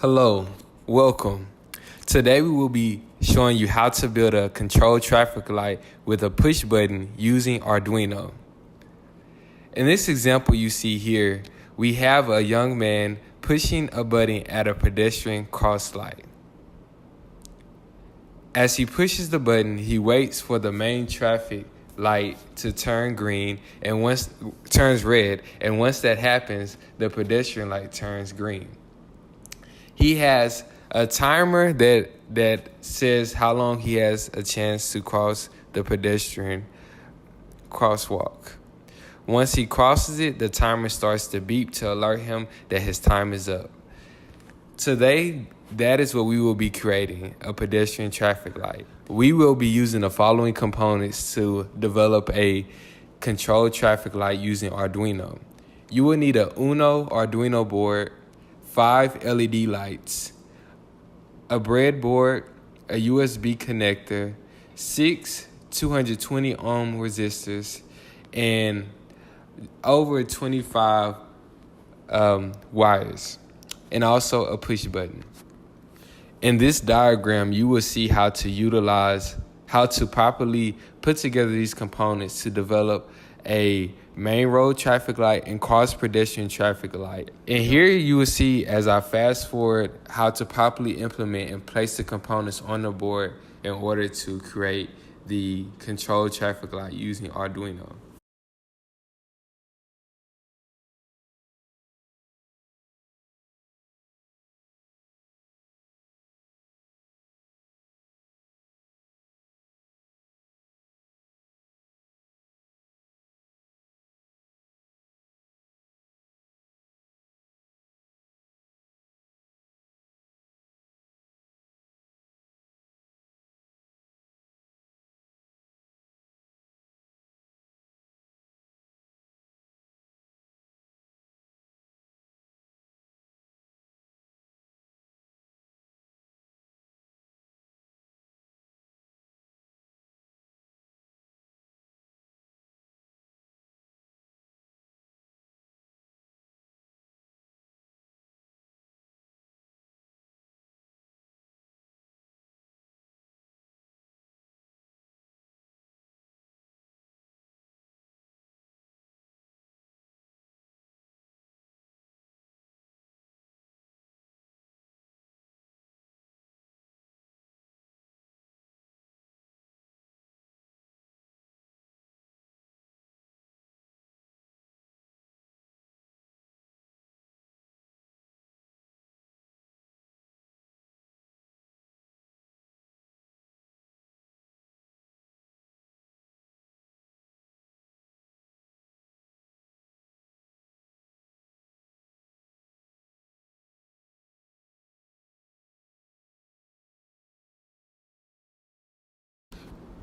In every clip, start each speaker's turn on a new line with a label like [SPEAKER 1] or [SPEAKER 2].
[SPEAKER 1] Hello, welcome. Today we will be showing you how to build a controlled traffic light with a push button using Arduino. In this example you see here, we have a young man pushing a button at a pedestrian cross light. As he pushes the button, he waits for the main traffic light to turn green and turns red, and once that happens, the pedestrian light turns green. He has a timer that says how long he has a chance to cross the pedestrian crosswalk. Once he crosses it, the timer starts to beep to alert him that his time is up. Today, that is what we will be creating, a pedestrian traffic light. We will be using the following components to develop a controlled traffic light using Arduino. You will need a Uno Arduino board, 5 LED lights, a breadboard, a USB connector, 6 220 ohm resistors, and over 25 wires, and also a push button. In this diagram, you will see how to properly put together these components to develop a main road traffic light and cross pedestrian traffic light. And here you will see, as I fast forward, how to properly implement and place the components on the board in order to create the controlled traffic light using Arduino.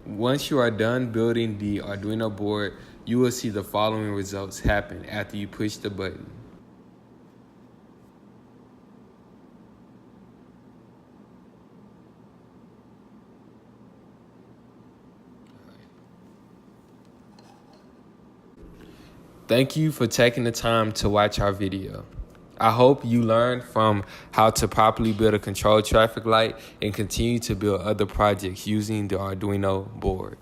[SPEAKER 1] Once you are done building the Arduino board, you will see the following results happen after you push the button. Thank you for taking the time to watch our video. I hope you learned from how to properly build a controlled traffic light and continue to build other projects using the Arduino board.